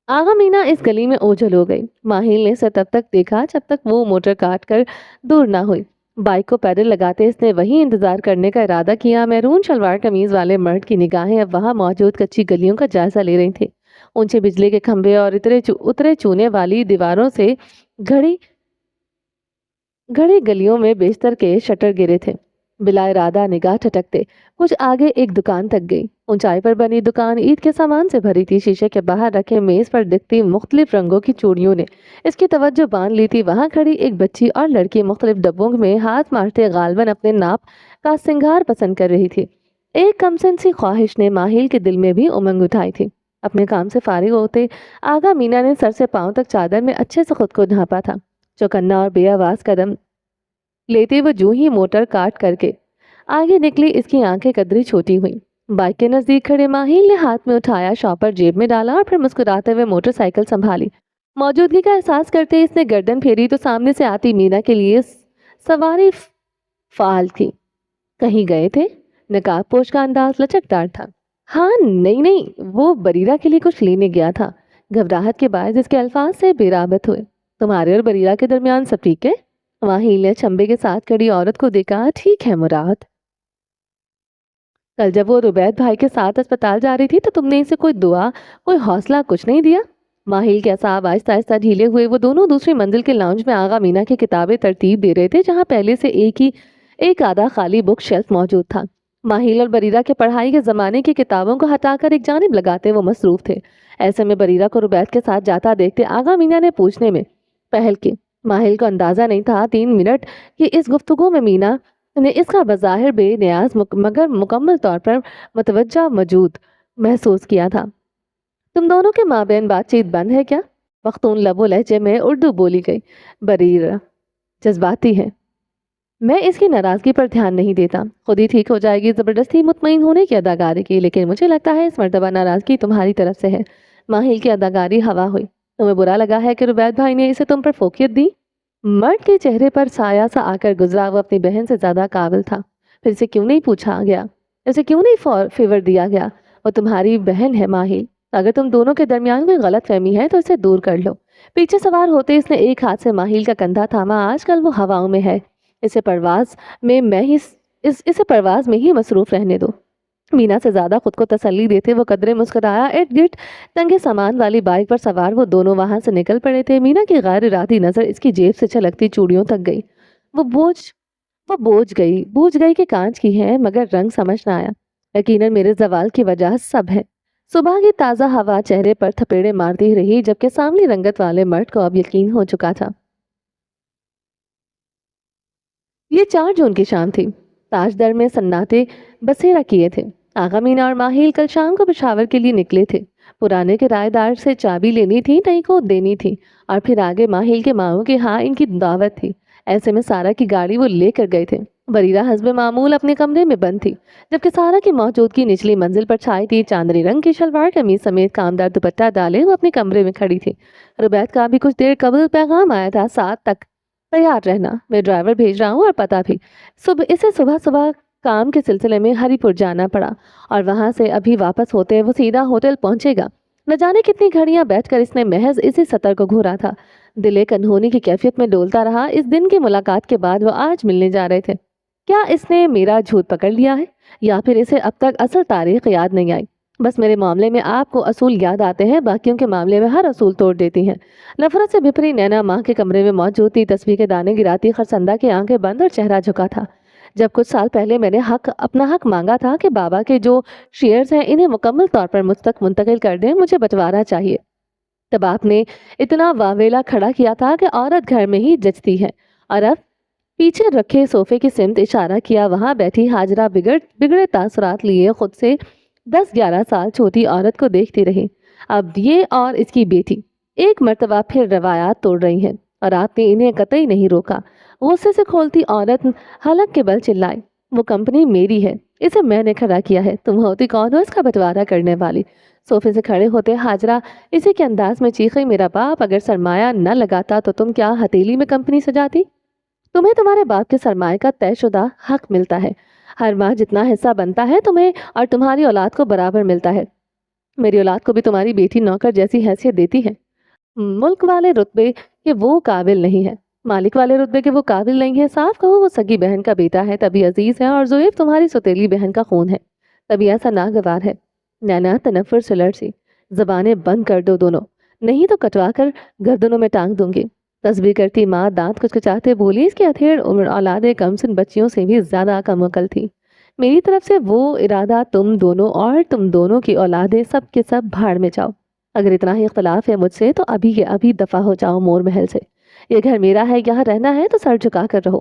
آغا مینا اس گلی میں اوجھل ہو گئی۔ ماہیل نے اسے تب تک دیکھا جب تک وہ موٹر کاٹ کر دور نہ ہوئی۔ بائک کو پیڈل لگاتے اس نے وہیں انتظار کرنے کا ارادہ کیا۔ میرون شلوار قمیض والے مرد کی نگاہیں اب وہاں موجود کچی گلیوں کا جائزہ لے رہی تھیں۔ اونچے بجلی کے کھمبے اور اترے چونے والی دیواروں سے گھڑی گلیوں میں بیشتر کے شٹر گرے تھے۔ بلا ارادہ نگاہ ٹھٹکتے کچھ آگے ایک دکان تک گئی۔ اونچائی پر بنی دکان عید کے سامان سے بھری تھی۔ شیشے کے باہر رکھے میز پر دکھتی مختلف رنگوں کی چوڑیوں نے اس کی توجہ باندھ لی تھی۔ وہاں کھڑی ایک بچی اور لڑکی مختلف ڈبوں میں ہاتھ مارتے غالباً اپنے ناپ کا سنگھار پسند کر رہی تھی۔ ایک کمسن سی خواہش نے ماہل کے دل میں بھی امنگ اٹھائی تھی۔ اپنے کام سے فارغ ہوتے آغا مینا نے سر سے پاؤں تک چادر میں اچھے سے خود کو ڈھانپا تھا۔ چوکنا اور بے آواز قدم لیتے وہ جو ہی موٹر کاٹ کر کے آگے نکلی، اس کی آنکھیں قدری چھوٹی ہوئی۔ بائک کے نزدیک کھڑے ماہل نے ہاتھ میں اٹھایا شاپر جیب میں ڈالا اور پھر مسکراتے ہوئے موٹر سائیکل سنبھالی۔ موجودگی کا احساس کرتے اس نے گردن پھیری تو سامنے سے آتی مینا کے لیے سواری فعال تھی۔ کہیں گئے تھے؟ نقاب پوش کا انداز لچکدار تھا۔ ہاں نہیں، وہ بریرہ کے لیے کچھ لینے گیا تھا۔ گھبراہٹ کے باعث اس کے الفاظ سے بے رابط ہوئے۔ تمہارے اور بریرہ کے درمیان سب ٹھیک ہے؟ ماہل نے چمبے کے ساتھ کھڑی عورت کو دیکھا۔ ٹھیک ہے مراد، کل جب وہ ربید بھائی کے ساتھ اسپتال جا رہی تھی تو تم نے اسے کوئی دعا، کوئی حوصلہ کچھ نہیں دیا؟ ماہل کے اعصاب آہستہ آہستہ ڈھیلے ہوئے۔ وہ دونوں دوسری منزل کے لاؤنج میں آغا مینا کی کتابیں ترتیب دے رہے تھے، جہاں پہلے سے ایک آدھا خالی بک شیلف موجود تھا۔ ماہل اور بریرہ کے پڑھائی کے زمانے کی کتابوں کو ہٹا کر ایک جانب لگاتے وہ مصروف تھے۔ ایسے میں بریرہ کو ربید کے ساتھ جاتا دیکھتے آغا مینا نے پوچھنے میں پہل کی۔ ماہل کو اندازہ نہیں تھا 3 منٹ کہ اس گفتگو میں مینا نے اس کا بظاہر بے نیاز مگر مکمل طور پر متوجہ موجود محسوس کیا تھا۔ تم دونوں کے مابین بات چیت بند ہے کیا؟ پختون لب و لہجے میں اردو بولی گئی۔ بریرہ جذباتی ہے، میں اس کی ناراضگی پر دھیان نہیں دیتا، خود ہی ٹھیک ہو جائے گی۔ زبردستی مطمئن ہونے کی اداکاری کی، لیکن مجھے لگتا ہے اس مرتبہ ناراضگی تمہاری طرف سے ہے۔ ماہل کی اداکاری ہوا ہوئی۔ تمہیں برا لگا ہے کہ ربید بھائی نے اسے تم پر فوقیت دی؟ مرد کے چہرے پر سایہ سا آ کر گزرا۔ وہ اپنی بہن سے زیادہ قابل تھا، پھر اسے کیوں نہیں پوچھا گیا، اسے کیوں نہیں فیور دیا گیا؟ وہ تمہاری بہن ہے ماہل، اگر تم دونوں کے درمیان کوئی غلط فہمی ہے تو اسے دور کر لو۔ پیچھے سوار ہوتے اس نے ایک ہاتھ سے ماہل کا کندھا تھاما۔ آج کل وہ ہواؤں میں ہے، اسے پرواز میں ہی مصروف رہنے دو۔ مینا سے زیادہ خود کو تسلی دیتے وہ قدرے مسکرایا۔ ارد گرد تنگے سامان والی بائک پر سوار وہ دونوں وہاں سے نکل پڑے تھے۔ مینا کی غیر ارادی نظر اس کی جیب سے چھلکتی چوڑیوں تک گئی۔ وہ بوجھ گئی کہ کانچ کی ہے، مگر رنگ سمجھ نہ آیا۔ یقیناً میرے زوال کی وجہ سب ہے۔ صبح کی تازہ ہوا چہرے پر تھپیڑے مارتی رہی، جبکہ ساملی رنگت والے مرد کو اب یقین ہو چکا تھا۔ یہ 4 جون کی شام تھی۔ تاج در میں سناٹے بسیرا کیے تھے۔ آغا مینا اور ماہل کل شام کو پشاور کے لیے نکلے تھے۔ پرانے کرایہ دار سے چابی لینی تھی، نئی کو دینی تھی، اور پھر آگے ماہل کے ماؤں کے ہاں ان کی دعوت تھی۔ ایسے میں سارا کی گاڑی وہ لے کر گئے تھے۔ بریرہ حسب معمول اپنے کمرے میں بند تھی، جبکہ سارا کی موجودگی نچلی منزل پر چھائی تھی۔ چاندنی رنگ کی شلوار قمیض سمیت کامدار دوپٹہ ڈالے وہ اپنے کمرے میں کھڑی تھی۔ ربید کا بھی کچھ دیر قبل پیغام آیا تھا، 7 تک تیار رہنا، میں ڈرائیور بھیج رہا ہوں، اور پتہ بھی۔ اسے صبح کام کے سلسلے میں ہری پور جانا پڑا، اور وہاں سے ابھی واپس ہوتے وہ سیدھا ہوٹل پہنچے گا۔ نہ جانے کتنی گھڑیاں بیٹھ کر اس نے محض اسی سطر کو گھورا تھا۔ دل ایک انہونی کی کیفیت میں ڈولتا رہا۔ اس دن کی ملاقات کے بعد وہ آج ملنے جا رہے تھے۔ کیا اس نے میرا جھوٹ پکڑ لیا ہے، یا پھر اسے اب تک اصل تاریخ یاد نہیں آئی؟ بس میرے معاملے میں آپ کو اصول یاد آتے ہیں، باقیوں کے معاملے میں ہر اصول توڑ دیتی ہیں۔ نفرت سے بھپری نینا ماں کے کمرے میں موجود تھی، تسبیح کے دانے گراتی خرسندہ کی آنکھیں بند اور چہرہ جھکا تھا۔ جب کچھ سال پہلے میں نے اپنا حق مانگا تھا کہ بابا کے جو شیئرز ہیں انہیں مکمل طور پر مجھ تک منتقل کر دیں، مجھے بٹوارا چاہیے، تب آپ نے اتنا واویلا کھڑا کیا تھا کہ عورت گھر میں ہی جچتی ہے، اور اب پیچھے رکھے صوفے کی سمت اشارہ کیا۔ وہاں بیٹھی ہاجرہ بگڑے تاثرات لیے خود سے 10-11 سال چھوٹی عورت کو دیکھتی رہی۔ اب یہ اور اس کی بیٹی ایک مرتبہ پھر روایات توڑ رہی ہیں، اور آپ نے انہیں قطعی نہیں روکا۔ غصے سے کھولتی عورت حلق کے بل چلائی، وہ کمپنی میری ہے، اسے میں نے کھڑا کیا ہے، تم ہوتی کون ہو اس کا بٹوارا کرنے والی؟ صوفے سے کھڑے ہوتے ہاجرہ اسی کے انداز میں چیخی، میرا باپ اگر سرمایہ نہ لگاتا تو تم کیا ہتھیلی میں کمپنی سجاتی؟ تمہیں تمہارے باپ کے سرمایہ کا طے شدہ حق ملتا ہے، ہر ماہ جتنا حصہ بنتا ہے تمہیں اور تمہاری اولاد کو برابر ملتا ہے۔ میری اولاد کو بھی تمہاری بیٹی نوکر جیسی حیثیت دیتی ہے۔ ملک والے رتبے کے وہ قابل نہیں ہے، مالک والے رتبے کے وہ قابل نہیں ہے۔ صاف کہو وہ سگی بہن کا بیٹا ہے، تبھی عزیز ہے، اور زویف تمہاری سوتیلی بہن کا خون ہے، تبھی ایسا ناگوار ہے۔ نینا تنفر سے لڑسی، زبانیں بند کر دو دونوں، نہیں تو کٹوا کر گردنوں میں ٹانگ دوں گی۔ تسبیح کرتی ماں دانت کچکچاتے بولی، اس کی اتھیڑ عمر اولاد کم سن بچیوں سے بھی زیادہ کم عقل تھی۔ میری طرف سے وہ ارادہ تم دونوں اور تم دونوں کی اولادیں سب کے سب بھاڑ میں جاؤ۔ اگر اتنا ہی اختلاف ہے مجھ سے تو ابھی کے ابھی دفع ہو جاؤ مور محل سے۔ یہ گھر میرا ہے، یہاں رہنا ہے تو سر جھکا کر رہو۔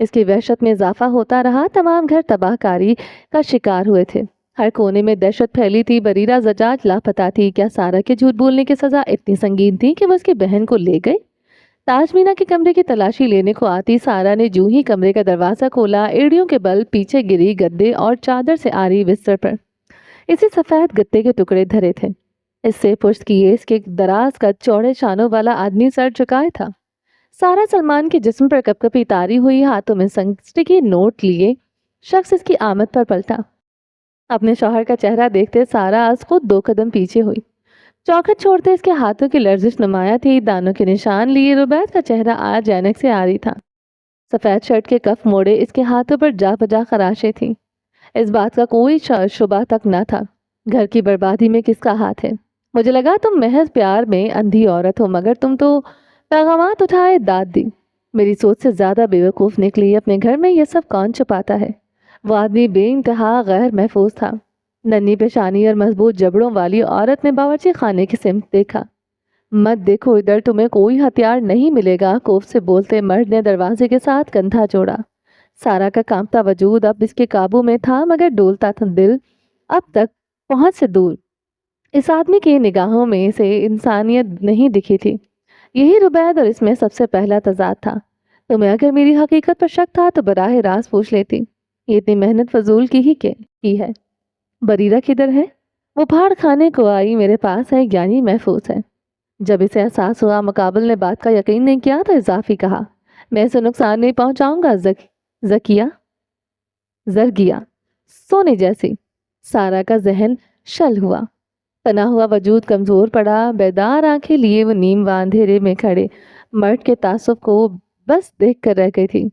اس کی وحشت میں اضافہ ہوتا رہا، تمام گھر تباہ کاری کا شکار ہوئے تھے، ہر کونے میں دہشت پھیلی تھی۔ بریرہ زجاج لاپتہ تھی۔ کیا سارا کے جھوٹ بولنے کی سزا اتنی سنگین تھی کہ وہ اس کی بہن کو لے گئی؟ تاج مینا کے کمرے کی تلاشی لینے کو آتی سارا نے جو ہی کمرے کا دروازہ کھولا، ایڑیوں کے بل پیچھے گری گدے اور چادر سے آری بستر پر اسی سفید گتے کے ٹکڑے دھرے تھے۔ اس سے پشت کیے اس کے دراز کا چوڑے شانوں والا آدمی سر جھکائے تھا۔ سارا سلمان کے جسم پر کپ کپی تاری ہوئی، ہاتھوں میں سنگسٹکی نوٹ لیے شخص اس کی آمد پر پلٹا۔ اپنے شوہر کا چہرہ دیکھتے سارا از خود 2 قدم پیچھے ہوئی۔ چوکھٹ چھوڑتے اس کے ہاتھوں کی لرزش نمایاں تھی، دانوں کے نشان لیے ربیت کا چہرہ آج اینک سے آری تھا۔ سفید شرٹ کے کف موڑے اس کے ہاتھوں پر جا بجا خراشیں تھیں۔ اس بات کا کوئی شبہ تک نہ تھا، گھر کی بربادی میں کس کا ہاتھ ہے؟ مجھے لگا تم محض پیار میں اندھی عورت ہو، مگر تم تو پیغامات اٹھائے داد دی۔ میری سوچ سے زیادہ بے وقوف نکلی۔ اپنے گھر میں یہ سب کون چھپاتا ہے؟ وہ آدمی بے انتہا غیر محفوظ تھا۔ ننھی پیشانی اور مضبوط جبڑوں والی عورت نے باورچی خانے کی سمت دیکھا۔ مت دیکھو ادھر، تمہیں کوئی ہتھیار نہیں ملے گا، کوف سے بولتے مرد نے دروازے کے ساتھ کندھا جوڑا۔ سارا کا کانپتا وجود اب اس کے قابو میں تھا، مگر ڈولتا تھا دل اب تک پہنچ سے دور۔ اس آدمی کی نگاہوں میں سے انسانیت نہیں دکھی تھی۔ یہی ربید اور اس میں سب سے پہلا تضاد تھا۔ تمہیں اگر میری حقیقت پر شک تھا تو براہ راست پوچھ لیتی، یہ اتنی محنت فضول کی ہے۔ بریرہ کدھر ہے؟ وہ پہاڑ کھانے کو آئی، میرے پاس ہے، یعنی محفوظ ہے۔ جب اسے احساس ہوا مقابل نے بات کا یقین نہیں کیا تو اضافی کہا، میں اسے نقصان نہیں پہنچاؤں گا۔ زرگیا سونے جیسی۔ سارا کا ذہن شل ہوا، تنا ہوا وجود کمزور پڑا، بیدار آنکھیں لیے وہ نیم اندھیرے میں کھڑے مرد کے تعصب کو بس دیکھ کر رہ گئی تھی۔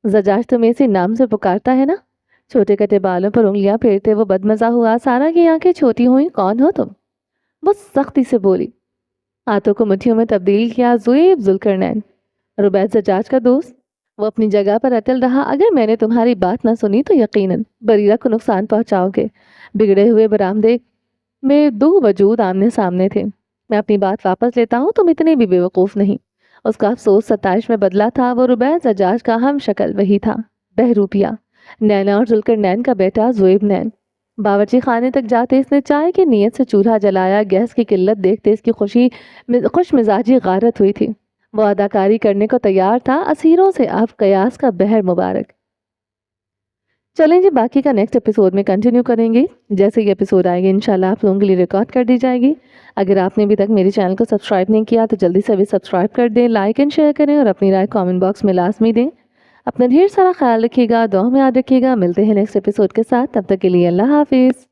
زجاج تمہیں اسی نام سے پکارتا ہے نا؟ چھوٹے کٹے بالوں پر انگلیاں پھیرتے وہ بدمزہ ہوا۔ سارا کی آنکھیں چھوٹی ہوئیں، کون ہو تم؟ وہ سختی سے بولی، ہاتھوں کو مٹھیوں میں تبدیل کیا، زویب ذوالقرنین، ربیت زجاج کا دوست۔ وہ اپنی جگہ پر اٹل رہا، اگر میں نے تمہاری بات نہ سنی تو یقیناً بریرہ کو نقصان پہنچاؤ گے۔ بگڑے ہوئے برآمدے میں 2 وجود آمنے سامنے تھے۔ میں اپنی بات واپس لیتا ہوں، تم اتنے بھی بے وقوف نہیں۔ اس کا افسوس ستائش میں بدلا تھا۔ وہ ربیت زجاج کا ہم شکل وہی تھا، بہروپیہ، نینا اور ذوالقرنین کا بیٹا زویب نین۔ باورچی خانے تک جاتے اس نے چائے کی نیت سے چولہا جلایا۔ گیس کی قلت دیکھتے اس کی خوش مزاجی غارت ہوئی تھی۔ وہ اداکاری کرنے کو تیار تھا، اسیروں سے اب قیاس کا بحر مبارک۔ چلیں جی، باقی کا نیکسٹ ایپیسوڈ میں کنٹینیو کریں گے۔ جیسے یہ ایپیسوڈ آئے گی انشاءاللہ آپ لوگوں کے لیے ریکارڈ کر دی جائے گی۔ اگر آپ نے ابھی تک میری چینل کو سبسکرائب نہیں کیا تو جلدی سے ابھی سبسکرائب کر دیں، لائک اینڈ شیئر کریں اور اپنی رائے کامنٹ باکس میں لازمی دیں۔ اپنا ڈھیر سارا خیال رکھیے گا، دعا میں یاد رکھیے گا۔ ملتے ہیں نیکسٹ ایپیسوڈ کے ساتھ، تب تک کے لیے اللہ حافظ۔